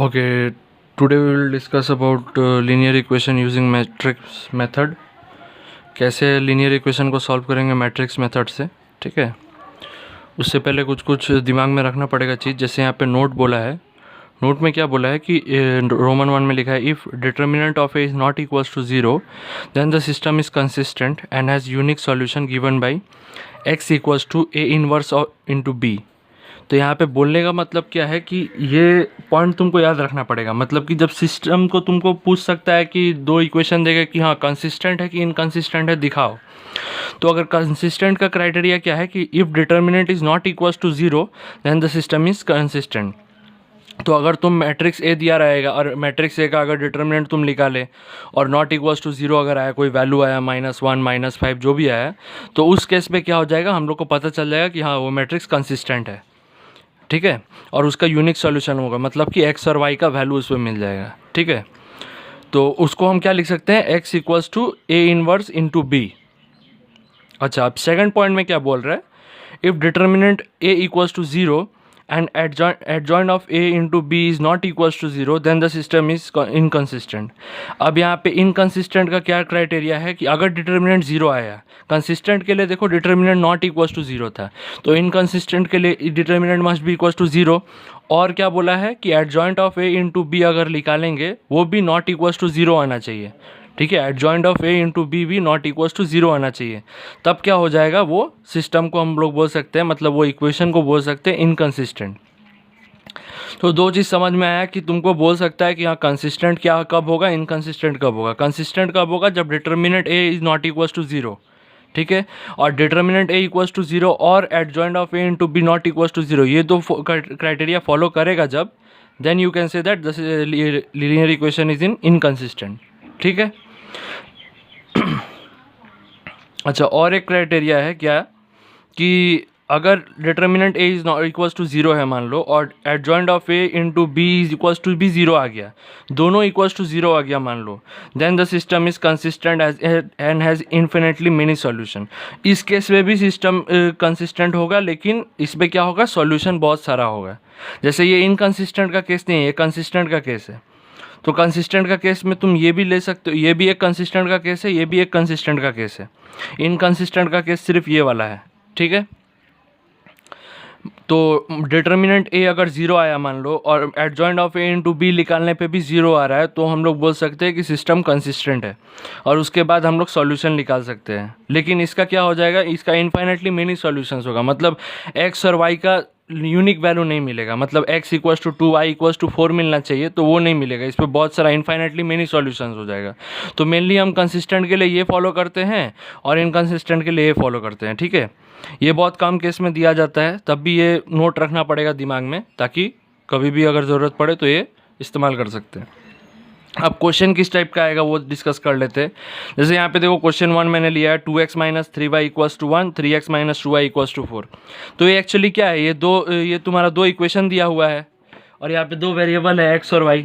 Okay, today we will discuss about linear equation using matrix method. कैसे linear equation को solve करेंगे matrix method से, ठीक है। उससे पहले कुछ कुछ दिमाग में रखना पड़ेगा चीज़। जैसे यहाँ पे नोट बोला है, नोट में क्या बोला है कि रोमन 1 में लिखा है if determinant of A is not equals to zero then the system is consistent and has unique solution given by x equals to A inverse into B. तो यहाँ पे बोलने का मतलब क्या है कि ये पॉइंट तुमको याद रखना पड़ेगा। मतलब कि जब सिस्टम को तुमको पूछ सकता है कि दो इक्वेशन देगा कि हाँ कंसिस्टेंट है कि इनकंसिस्टेंट है दिखाओ, तो अगर कंसिस्टेंट का क्राइटेरिया क्या है कि if determinant is not equals to zero then the system is consistent. तो अगर तुम मैट्रिक्स ए दिया रहेगा और मैट्रिक्स ए का अगर डिटर्मिनेंट तुम निकाले और नॉट इक्वल्स टू ज़ीरो अगर आया, कोई वैल्यू आया -1 -5 जो भी आया, तो उस केस में क्या हो जाएगा, हम लोग को पता चल जाएगा कि हाँ वो मैट्रिक्स कंसिस्टेंट है, ठीक है। और उसका यूनिक सॉल्यूशन होगा, मतलब कि एक्स और वाई का वैल्यू उसमें मिल जाएगा, ठीक है। तो उसको हम क्या लिख सकते हैं, x equals to A inverse into B. अच्छा, अब सेकंड पॉइंट में क्या बोल रहा है, if determinant A equals to zero and adjoint of A into B is not equals to zero then the system is inconsistent. अब यहाँ पे इनकन्सिस्टेंट का क्या क्राइटेरिया है कि अगर डिटर्मिनेंट ज़ीरो आया, कंसिस्टेंट के लिए देखो determinant not equals to zero था, तो इनकन्सिस्टेंट के लिए determinant must be equals to zero. और क्या बोला है कि adjoint of A into B अगर निकालेंगे वो भी नॉट इक्वल्स टू ज़ीरो आना चाहिए, ठीक है। Adjoint of A into B भी नॉट इक्वल्स टू ज़ीरो आना चाहिए। तब क्या हो जाएगा, वो सिस्टम को हम लोग बोल सकते हैं, मतलब वो इक्वेशन को बोल सकते हैं इनकंसिस्टेंट। तो दो चीज़ समझ में आया कि तुमको बोल सकता है कि हाँ कंसिस्टेंट क्या कब होगा, इनकंसिस्टेंट कब होगा। कंसिस्टेंट कब होगा, जब determinant A is not equals to zero, ठीक है। और determinant A equals to zero और adjoint of A into B not equals to zero, ये दो क्राइटेरिया फॉलो करेगा जब, then you can say that the linear equation is inconsistent, ठीक है। अच्छा, और एक क्राइटेरिया है क्या कि अगर determinant A is not equals to zero है मान लो, और adjoint of A into B is equals to B zero आ गया, दोनों इक्वल्स टू ज़ीरो आ गया मान लो, then the system is consistent and has infinitely many solution. इस केस में भी सिस्टम कंसिस्टेंट होगा, लेकिन इसमें क्या होगा, सॉल्यूशन बहुत सारा होगा। जैसे ये इनकंसिस्टेंट का केस नहीं है, ये कंसिस्टेंट का केस है। तो कंसिस्टेंट का केस में तुम ये भी ले सकते हो, ये भी एक कंसिस्टेंट का केस है, ये भी एक कंसिस्टेंट का केस है। इनकंसिस्टेंट का केस सिर्फ ये वाला है, ठीक है। तो डिटर्मिनेंट ए अगर ज़ीरो आया मान लो और adjoint of A into B निकालने पे भी ज़ीरो आ रहा है, तो हम लोग बोल सकते हैं कि सिस्टम कंसिस्टेंट है, और उसके बाद हम लोग सॉल्यूशन निकाल सकते हैं। लेकिन इसका क्या हो जाएगा, इसका इनफाइनेटली मेनी सॉल्यूशंस होगा, मतलब एक्स और वाई का यूनिक वैल्यू नहीं मिलेगा। मतलब x equals to 2 y equals to 4 मिलना चाहिए, तो वो नहीं मिलेगा। इस पर बहुत सारा इनफाइनेटली मेनी सॉल्यूशंस हो जाएगा। तो मेनली हम कंसिस्टेंट के लिए ये फॉलो करते हैं और इनकंसिस्टेंट के लिए ये फॉलो करते हैं, ठीक है। ये बहुत कम केस में दिया जाता है, तब भी ये नोट रखना पड़ेगा दिमाग में, ताकि कभी भी अगर ज़रूरत पड़े तो ये इस्तेमाल कर सकते हैं। अब क्वेश्चन किस टाइप का आएगा वो डिस्कस कर लेते हैं। जैसे यहाँ पे देखो क्वेश्चन 1 मैंने लिया है 2x minus 3y equals to 1, 3x minus 2y equals to 4। तो ये एक्चुअली क्या है, ये तुम्हारा दो इक्वेशन दिया हुआ है और यहाँ पे दो वेरिएबल है x और y।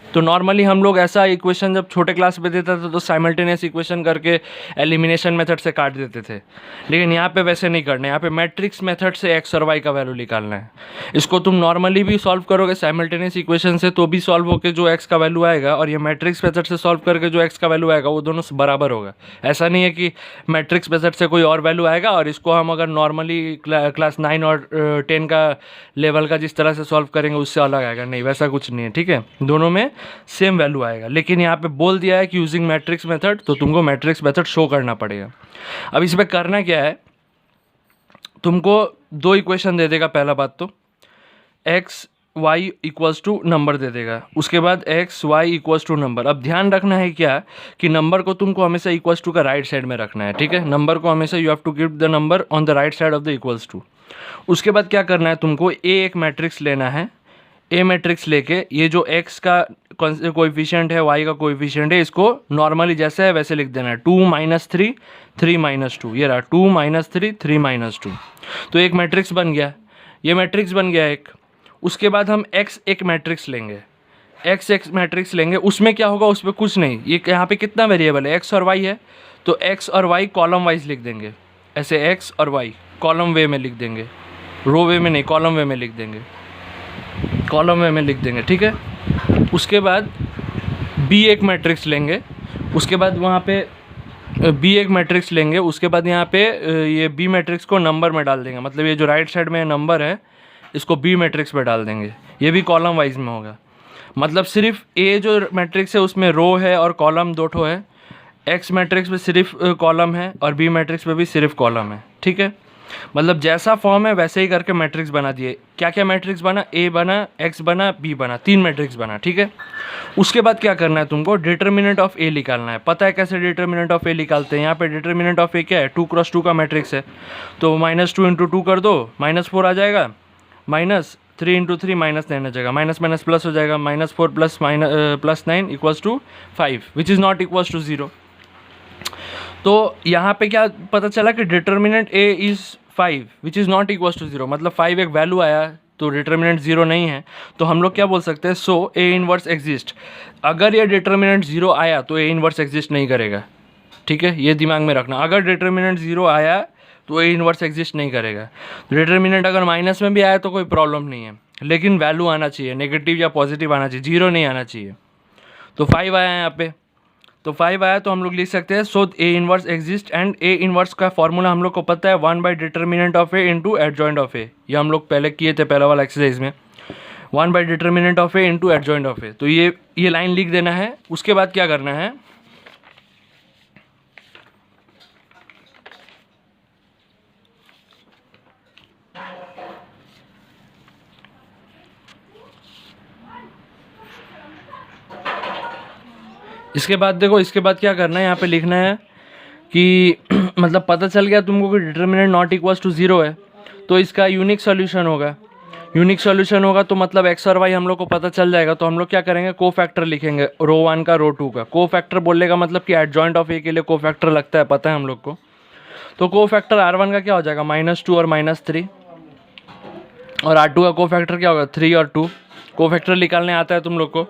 तो नॉर्मली हम लोग ऐसा इक्वेशन जब छोटे क्लास में देता था तो साइमल्टेनियस इक्वेशन करके एलिमिनेशन मेथड से काट देते थे, लेकिन यहाँ पे वैसे नहीं करना है। यहाँ पे मैट्रिक्स मेथड से एक्स और वाई का वैल्यू निकालना है। इसको तुम नॉर्मली भी सॉल्व करोगे साइमल्टेनियस इक्वेशन से तो भी सॉल्व होकर जो एक्स का वैल्यू आएगा, और ये मैट्रिक्स मेथड से सॉल्व करके जो एक्स का वैल्यू आएगा वो दोनों बराबर होगा। ऐसा नहीं है कि मैट्रिक्स मेथड से कोई और वैल्यू आएगा और इसको हम अगर नॉर्मली क्लास 9 और 10 का लेवल का जिस तरह से सॉल्व करेंगे उससे अलग आएगा, नहीं वैसा कुछ नहीं है, ठीक है। दोनों में सेम वैल्यू आएगा, लेकिन यहाँ पे बोल दिया है कि यूजिंग मैट्रिक्स मेथड, तो तुमको मैट्रिक्स मेथड शो करना पड़ेगा। अब इसमें करना क्या है, तुमको दो इक्वेशन दे देगा। पहला बात तो X Y equals to number दे देगा, उसके बाद X Y equals to number. अब ध्यान रखना है क्या कि नंबर को तुमको हमेशा इक्वल्स टू का राइट साइड में रखना है, ठीक है। नंबर को हमेशा you have to keep the number on the right side of the equals to. उसके बाद क्या करना है, तुमको ए एक मैट्रिक्स लेना है। ए मैट्रिक्स लेके ये जो x का कोएफिशिएंट है, y का कोएफिशिएंट है, इसको नॉर्मली जैसे है वैसे लिख देना है। 2 - 3 3 - 2, ये रहा 2 - 3 3 - 2। तो एक मैट्रिक्स बन गया, ये मैट्रिक्स बन गया एक। उसके बाद हम x एक मैट्रिक्स लेंगे, x एक मैट्रिक्स लेंगे। उसमें क्या होगा, उसमें कुछ नहीं, ये यहाँ पे कितना वेरिएबल है, x और y है, तो x और y कॉलम वाइज लिख देंगे। ऐसे x और y कॉलम वे में लिख देंगे, रो वे में नहीं, कॉलम वे में लिख देंगे। कॉलम में लिख देंगे, ठीक है। उसके बाद बी एक मैट्रिक्स लेंगे, उसके बाद वहाँ पे बी एक मैट्रिक्स लेंगे, उसके बाद यहाँ पे ये बी मैट्रिक्स को नंबर में डाल देंगे, मतलब ये जो राइट साइड में नंबर है इसको बी मैट्रिक्स में डाल देंगे, ये भी कॉलम वाइज में होगा। मतलब सिर्फ ए जो मैट्रिक्स है उसमें रो है और कॉलम दो ठो है, एक्स मैट्रिक्स में सिर्फ कॉलम है और बी मैट्रिक्स में भी सिर्फ कॉलम है, ठीक है। मतलब जैसा फॉर्म है वैसे ही करके मैट्रिक्स बना दिए। क्या क्या मैट्रिक्स बना, ए बना, एक्स बना, बी बना, 3 मैट्रिक्स बना, ठीक है। उसके बाद क्या करना है तुमको, डिटर्मिनेंट ऑफ ए निकालना है। पता है कैसे डिटर्मिनेंट ऑफ ए निकालते हैं, यहाँ पे डिटर्मिनेंट ऑफ ए क्या है, 2 × 2 का मैट्रिक्स है, तो -2 × 2 कर दो, -4 आ जाएगा, -3 × 3 -9 आ जाएगा, माइनस माइनस प्लस हो जाएगा, -4 + 9 = 5 which is not equals to 0। तो यहाँ पे क्या पता चला कि determinant A is 5 which is not equals to 0, मतलब 5 एक वैल्यू आया तो डिटर्मिनेंट 0 नहीं है, तो हम लोग क्या बोल सकते हैं, सो ए इनवर्स एग्जिस्ट। अगर ये डिटर्मिनेंट 0 आया तो ए इनवर्स एग्जिस्ट नहीं करेगा, ठीक है, ये दिमाग में रखना। अगर डिटर्मिनेंट 0 आया तो ए इनवर्स एग्जिस्ट नहीं करेगा। डिटर्मिनेंट अगर माइनस में भी आया तो कोई प्रॉब्लम नहीं है, लेकिन वैल्यू आना चाहिए, नेगेटिव या पॉजिटिव आना चाहिए, 0 नहीं आना चाहिए। तो 5 आया यहाँ पे, तो 5 आया तो हम लोग लिख सकते हैं so A inverse exist, and A inverse का फॉर्मूला हम लोग को पता है one by determinant of A into adjoint of A. ये हम लोग पहले किए थे पहला वाला एक्सरसाइज में, one by determinant of A into adjoint of A. तो ये लाइन लिख देना है। उसके बाद क्या करना है, इसके बाद देखो, इसके बाद क्या करना है, यहाँ पे लिखना है कि मतलब पता चल गया तुमको कि डिटर्मिनेंट नॉट इक्वल्स टू 0 है, तो इसका यूनिक सॉल्यूशन होगा। यूनिक सॉल्यूशन होगा तो मतलब एक्स और वाई हम लोग को पता चल जाएगा। तो हम लोग क्या करेंगे, को फैक्टर लिखेंगे, रो 1 का रो 2 का। को फैक्टर बोलने का मतलब कि एडजॉइंट ऑफ ए के लिए को फैक्टर लगता है, पता है हम लोग को। तो को फैक्टर R1 का क्या हो जाएगा, -2 और -3, और R2 का को फैक्टर क्या होगा, 3 और 2। को फैक्टर निकालने आता है तुम लोग को।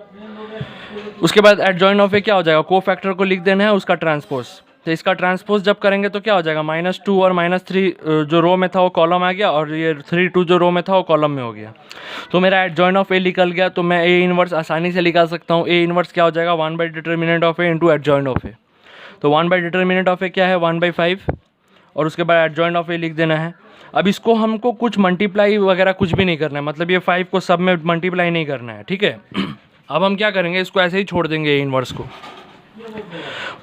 उसके बाद एडजॉइंट ऑफ ए क्या हो जाएगा, को फैक्टर को लिख देना है उसका ट्रांसपोज। तो इसका ट्रांसपोज जब करेंगे तो क्या हो जाएगा, -2 और -3 जो रो में था वो कॉलम आ गया, और ये 3 2 जो रो में था वो कॉलम में हो गया। तो मेरा एडजॉइंट ऑफ ए निकल गया, तो मैं ए इनवर्स आसानी से निकाल सकता हूँ। ए इनवर्स क्या हो जाएगा, one by determinant of A into adjoint of A. तो 1/डिटर्मिनेंट ऑफ ए क्या है, 1/5, और उसके बाद एडजॉइंट ऑफ ए लिख देना है। अब इसको हमको कुछ मल्टीप्लाई वगैरह कुछ भी नहीं करना है, मतलब ये 5 को सब में मल्टीप्लाई नहीं करना है, ठीक है। अब हम क्या करेंगे, इसको ऐसे ही छोड़ देंगे ए इनवर्स को।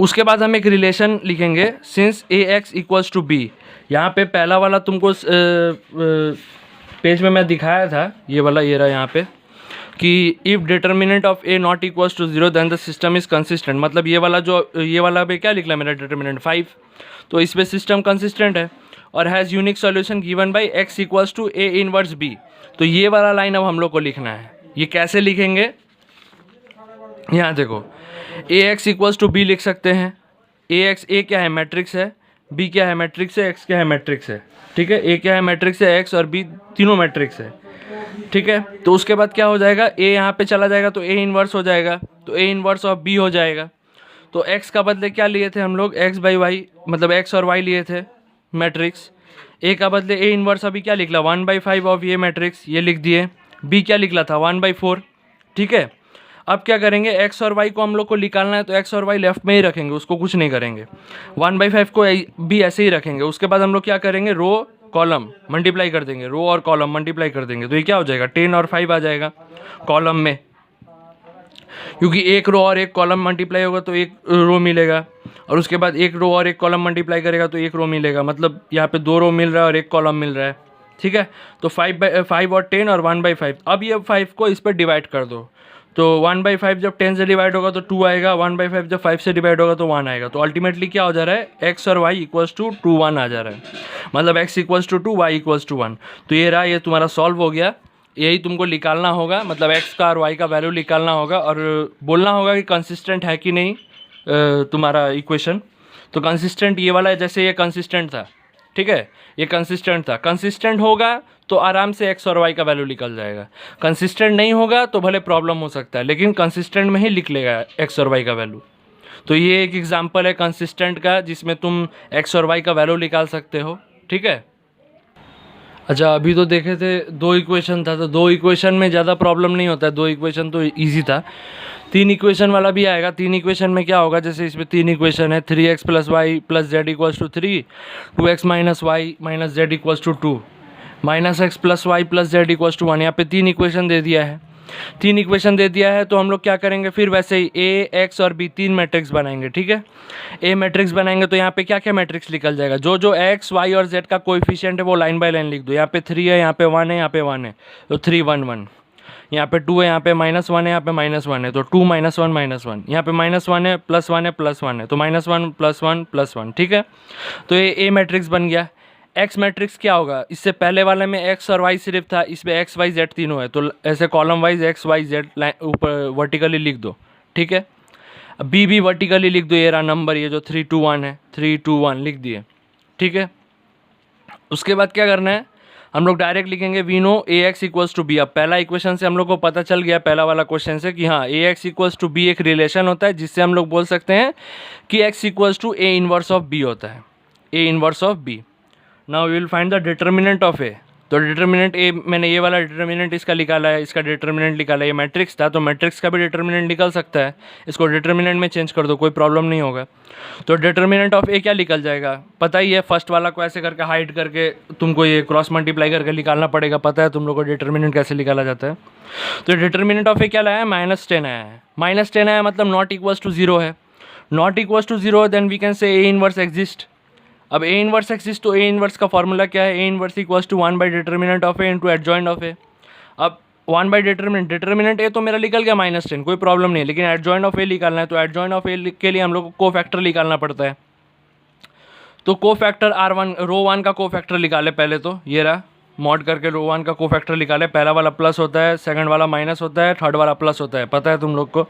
उसके बाद हम एक रिलेशन लिखेंगे, since A x equals to B. यहाँ पे पहला वाला तुमको पेज में मैं दिखाया था, ये वाला, ये रहा यहाँ पे, कि if determinant of A not equals to 0 then the system is consistent. मतलब ये वाला पे क्या निकला मेरा डिटर्मिनेंट 5, तो इस पे सिस्टम कंसिस्टेंट है, और has unique solution given by x equals to A inverse B. तो ये वाला लाइन अब हम लोग को लिखना है। ये कैसे लिखेंगे, यहाँ देखो, ए एक्स इक्वल्स टू बी लिख सकते हैं। ए क्या है, मैट्रिक्स है, बी क्या है, मैट्रिक्स है, एक्स क्या है, मैट्रिक्स है, ठीक है। ए क्या है, मैट्रिक्स है, एक्स और बी तीनों मैट्रिक्स है, ठीक है। तो उसके बाद क्या हो जाएगा, ए यहाँ पे चला जाएगा तो ए इनवर्स हो जाएगा, तो ए इनवर्स ऑफ बी हो जाएगा। तो एक्स का बदले क्या लिए थे हम लोग, x/y, मतलब एक्स और वाई लिए थे मैट्रिक्स। ए का बदले ए इनवर्स अभी क्या लिखला, 1/5 ऑफ ये मैट्रिक्स, ये लिख दिए। बी क्या लिखला था, 1/4, ठीक है। अब क्या करेंगे, एक्स और वाई को हम लोग को निकालना है, तो एक्स और वाई लेफ्ट में ही रखेंगे, उसको कुछ नहीं करेंगे। 1/5 को भी ऐसे ही रखेंगे। उसके बाद हम लोग क्या करेंगे, रो कॉलम मल्टीप्लाई कर देंगे, रो और कॉलम मल्टीप्लाई कर देंगे। तो ये क्या हो जाएगा, 10 और 5 आ जाएगा कॉलम में, क्योंकि एक रो और एक कॉलम मल्टीप्लाई होगा तो एक रो मिलेगा, और उसके बाद एक रो और एक कॉलम मल्टीप्लाई करेगा तो एक रो मिलेगा। मतलब यहाँ पे 2 रो मिल रहा है और एक कॉलम मिल रहा है, ठीक है। तो 5 और 10 और 1/5। अब ये 5 को इस पर डिवाइड कर दो, तो 1/5 जब 10 से डिवाइड होगा तो 2 आएगा, 1/5 जब 5 से डिवाइड होगा तो 1 आएगा। तो अल्टीमेटली क्या हो जा रहा है, एक्स और वाई इक्वल्स टू 2 1 आ जा रहा है, मतलब x equals to 2, y equals to 1। तो ये रहा, ये तुम्हारा सॉल्व हो गया। यही तुमको निकालना होगा, मतलब एक्स का और वाई का वैल्यू निकालना होगा, और बोलना होगा कि कंसिस्टेंट है कि नहीं तुम्हारा इक्वेशन। तो कंसिस्टेंट ये वाला है, जैसे ये कंसिस्टेंट था, ठीक है, ये कंसिस्टेंट था। कंसिस्टेंट होगा तो आराम से एक्स और वाई का वैल्यू निकल जाएगा। कंसिस्टेंट नहीं होगा तो भले प्रॉब्लम हो सकता है, लेकिन कंसिस्टेंट में ही लिख लेगा एक्स और वाई का वैल्यू। तो ये एक एग्जांपल है कंसिस्टेंट का, जिसमें तुम एक्स और वाई का वैल्यू निकाल सकते हो, ठीक है। अच्छा, अभी तो देखे थे 2 इक्वेशन था, तो 2 इक्वेशन में ज़्यादा प्रॉब्लम नहीं होता है, 2 इक्वेशन तो ईजी था। 3 इक्वेशन वाला भी आएगा। 3 इक्वेशन में क्या होगा, जैसे इसमें 3 इक्वेशन है, 3x + y + z = 3, 2x - y - z = 2, -x + y + z = 1। यहाँ पे 3 इक्वेशन दे दिया है। 3 इक्वेशन दे दिया है तो हम लोग क्या करेंगे, फिर वैसे ही ए, एक्स और बी 3 मैट्रिक्स बनाएंगे, ठीक है। ए मैट्रिक्स बनाएंगे तो यहाँ पे क्या क्या मैट्रिक्स निकल जाएगा, जो जो एक्स, वाई और जेड का कोएफिशिएंट है वो लाइन बाय लाइन लिख दो। यहाँ पे 3 है, यहाँ पे 1 है, यहाँ पे 1 है, तो 3 1 1। यहाँ पे 2 है, यहाँ पे -1 है, यहाँ पे -1 है, तो 2 -1 -1। यहाँ पे -1 है, +1 है, +1 है, तो -1 +1 +1, ठीक है। तो ये ए मैट्रिक्स बन गया। एक्स मैट्रिक्स क्या होगा, इससे पहले वाले में एक्स और वाई सिर्फ था, इसमें एक्स वाई जेड तीनों है, तो ऐसे column wise x y z ऊपर वर्टिकली लिख दो, ठीक है। अब बी भी वर्टिकली लिख दो, ये रहा नंबर, ये जो 3 2 1 है, 3 2 1 लिख दिए, ठीक है। उसके बाद क्या करना है, हम लोग डायरेक्ट लिखेंगे we know A x equals to B. अब पहला इक्वेशन से हम लोग को पता चल गया, पहला वाला क्वेश्चन से, कि हाँ A x equals to B एक रिलेशन होता है, जिससे हम लोग बोल सकते हैं कि X equals to A inverse of B होता है, A inverse of B. Now we will find the determinant of A. तो डिटर्मिनेंट ए, मैंने ये वाला डिटर्मिनेंट इसका निकाला है, इसका डिटर्मिनेंट निकाला है, ये मैट्रिक्स था तो मैट्रिक्स का भी डिटर्मिनेंट निकल सकता है, इसको डिटर्मिनेंट में चेंज कर दो, कोई प्रॉब्लम नहीं होगा। तो डिटर्मिनेंट ऑफ ए क्या निकल जाएगा, पता ही है, फर्स्ट वाला को ऐसे करके हाइड करके तुमको ये क्रॉस मल्टीप्लाई करके निकालना पड़ेगा, पता है तुम लोग को डिटर्मिनेंट कैसे निकाला जाता है। तो डिटर्मिनेंट ऑफ ए क्या लाया है, -10 आया है। -10 आया मतलब नॉट इक्वल्स टू 0 है, not equals to 0, then we can say A inverse exist. अब ए इनवर्स एक्सिस्ट, तो ए इनवर्स का फॉर्मूला क्या है, A inverse equals to 1 by determinant of A into adjoint of A. अब 1 बाई डिटर्मिनेंट ए तो मेरा निकल गया -10, कोई प्रॉब्लम नहीं है, लेकिन एडजॉइंट ऑफ ए निकालना है, तो एडजॉइंट ऑफ ए के लिए हम लोग को कोफैक्टर निकालना पड़ता है। तो कोफैक्टर R1 रो 1 का कोफैक्टर निकाले पहले, तो ये रहा, मॉड करके रो 1 का कोफैक्टर निकाले। पहला वाला प्लस होता है, सेकंड वाला माइनस होता है, थर्ड वाला प्लस होता है, पता है तुम लोग को।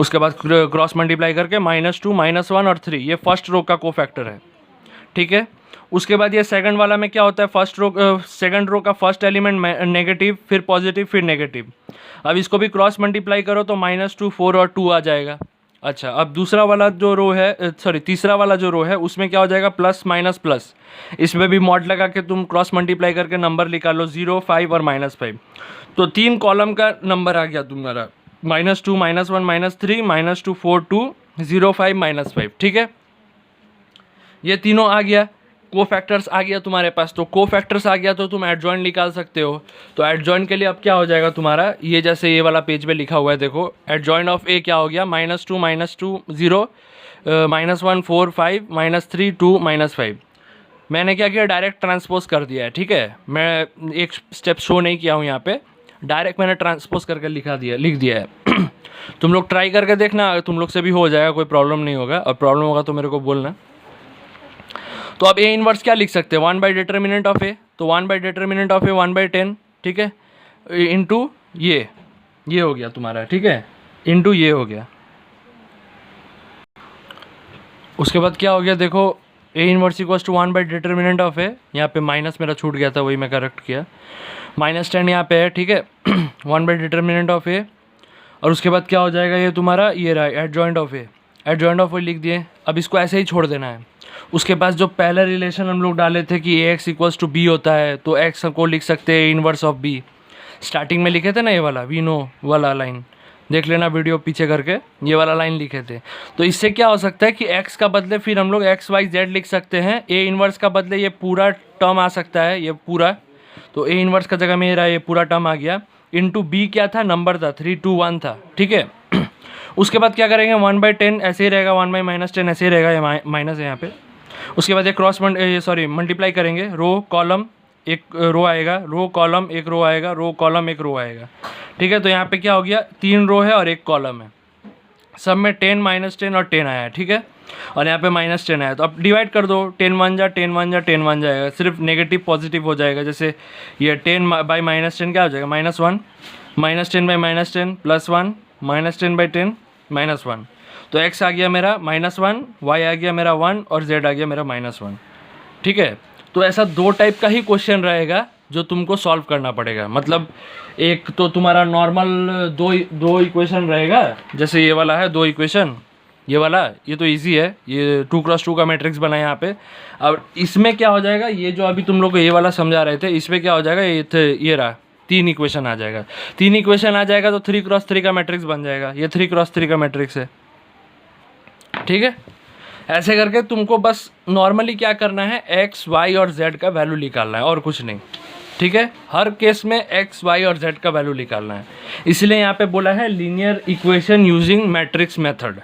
उसके बाद क्रॉस मल्टीप्लाई करके -2 -1 और 3, ये फर्स्ट रो का कोफैक्टर है, ठीक है। उसके बाद ये सेकंड वाला में क्या होता है, सेकंड रो का फर्स्ट एलिमेंट नेगेटिव, फिर पॉजिटिव, फिर नेगेटिव। अब इसको भी क्रॉस मल्टीप्लाई करो तो -2 4 और 2 आ जाएगा। अच्छा, अब दूसरा वाला जो रो है, तीसरा वाला जो रो है, उसमें क्या हो जाएगा, प्लस माइनस प्लस। इसमें भी मॉड लगा के तुम क्रॉस मल्टीप्लाई करके नंबर निकालो, 0 5 और -5। तो 3 कॉलम का नंबर आ गया तुम्हारा, -2 -1 -3 -2 4 2 0 5 -5, ठीक है। ये तीनों आ गया, कोफैक्टर्स आ गया तुम्हारे पास। तो कोफैक्टर्स आ गया तो तुम एडजॉइंट निकाल सकते हो। तो एडजॉइंट के लिए अब क्या हो जाएगा तुम्हारा, ये जैसे ये वाला पेज पे लिखा हुआ है, देखो एडजॉइंट ऑफ ए क्या हो गया, -2 0 -1 4 5 -3 2 -5। मैंने क्या किया, डायरेक्ट ट्रांसपोज कर दिया है, ठीक है। मैं एक स्टेप शो नहीं किया हूँ यहाँ पे, डायरेक्ट मैंने ट्रांसपोज करके लिख दिया है। तुम लोग ट्राई करके देखना, तुम लोग से भी हो जाएगा, कोई प्रॉब्लम नहीं होगा, और प्रॉब्लम होगा तो मेरे को बोलना। तो अब ए इनवर्स क्या लिख सकते हैं, 1 बाई डिटर्मिनेंट ऑफ ए, तो 1 बाई डिटर्मिनेंट ऑफ ए 1/10, ठीक है, इंटू ये हो गया तुम्हारा, ठीक है, इंटू ये हो गया। उसके बाद क्या हो गया, देखो A inverse equals to 1 by determinant of A, यहाँ पे माइनस मेरा छूट गया था, वही मैं करेक्ट किया, -10 यहाँ पे है, ठीक है। 1 बाई डिटर्मिनेंट ऑफ ए, और उसके बाद क्या हो जाएगा, ये तुम्हारा ये रहा adjoint of A, adjoint of A लिख दिए। अब इसको ऐसे ही छोड़ देना है। उसके पास जो पहला रिलेशन हम लोग डाले थे कि ए एक्स इक्वल्स टू बी होता है, तो एक्स को लिख सकते हैं इनवर्स ऑफ बी। स्टार्टिंग में लिखे थे ना ये वाला वी नो वाला लाइन, देख लेना वीडियो पीछे करके, ये वाला लाइन लिखे थे। तो इससे क्या हो सकता है कि एक्स का बदले फिर हम लोग एक्स वाई जेड लिख सकते हैं, ए इनवर्स का बदले ये पूरा टर्म आ सकता है, ये पूरा। तो ए इनवर्स का जगह में ये रहा, ये पूरा टर्म आ गया, इंटू बी क्या था, नंबर था, 3 2 1 था, ठीक है। उसके बाद क्या करेंगे, 1/10 ऐसे ही रहेगा, 1 बाई -10 ऐसे ही रहेगा, ये माइनस है यहाँ पे। उसके बाद एक मल्टीप्लाई करेंगे, रो कॉलम एक रो आएगा, रो कॉलम एक रो आएगा, रो कॉलम एक रो आएगा, ठीक है। तो यहाँ पे क्या हो गया, 3 रो है और 1 कॉलम है, सब में 10 -10 और 10 आया है, ठीक है। और यहाँ पे -10 आया, तो अब डिवाइड कर दो, 10 1 जा 10 1 जा 10 1 जाएगा, सिर्फ नेगेटिव पॉजिटिव हो जाएगा। जैसे ये 10 बाई -10 क्या हो जाएगा, -1, -10 बाई -10 +1, -10 बाई 10 -1। तो x आ गया मेरा -1, y आ गया मेरा 1 और z आ गया मेरा -1, ठीक है। तो ऐसा 2 टाइप का ही क्वेश्चन रहेगा जो तुमको सॉल्व करना पड़ेगा। मतलब एक तो तुम्हारा नॉर्मल दो इक्वेशन रहेगा, जैसे ये वाला है 2 इक्वेशन, ये वाला, ये तो इजी है, ये 2x2 का मैट्रिक्स बना है यहाँ पे। अब इसमें क्या हो जाएगा, ये जो अभी तुम लोग को ये वाला समझा रहे थे, इसमें क्या हो जाएगा, ये रहा 3 इक्वेशन आ जाएगा। 3 इक्वेशन आ जाएगा तो 3x3 का मैट्रिक्स बन जाएगा। ये 3x3 का मैट्रिक्स है, ठीक है। ऐसे करके तुमको बस नॉर्मली क्या करना है, एक्स वाई और जेड का वैल्यू निकालना है और कुछ नहीं, ठीक है। हर केस में एक्स वाई और जेड का वैल्यू निकालना है। इसलिए यहाँ पे बोला है linear equation using matrix method,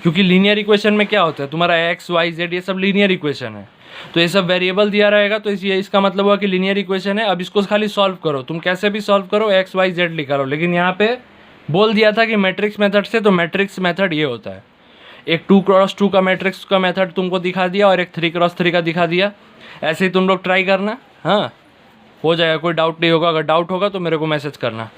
क्योंकि लीनियर इक्वेशन में क्या होता है, तुम्हारा एक्स वाई जेड ये सब लीनियर इक्वेशन है, तो ये सब वेरिएबल दिया रहेगा, तो इसका मतलब हुआ कि लीनियर इक्वेशन है। अब इसको खाली सॉल्व करो, तुम कैसे भी सॉल्व करो, एक्स वाई जेड निकालो। लेकिन यहाँ पे बोल दिया था कि मैट्रिक्स मेथड से, तो मैट्रिक्स मेथड ये होता है, एक 2x2 का मैट्रिक्स का मेथड तुमको दिखा दिया और एक 3x3 का दिखा दिया। ऐसे ही तुम लोग ट्राई करना, हाँ हो जाएगा, कोई डाउट नहीं होगा। अगर डाउट होगा तो मेरे को मैसेज करना।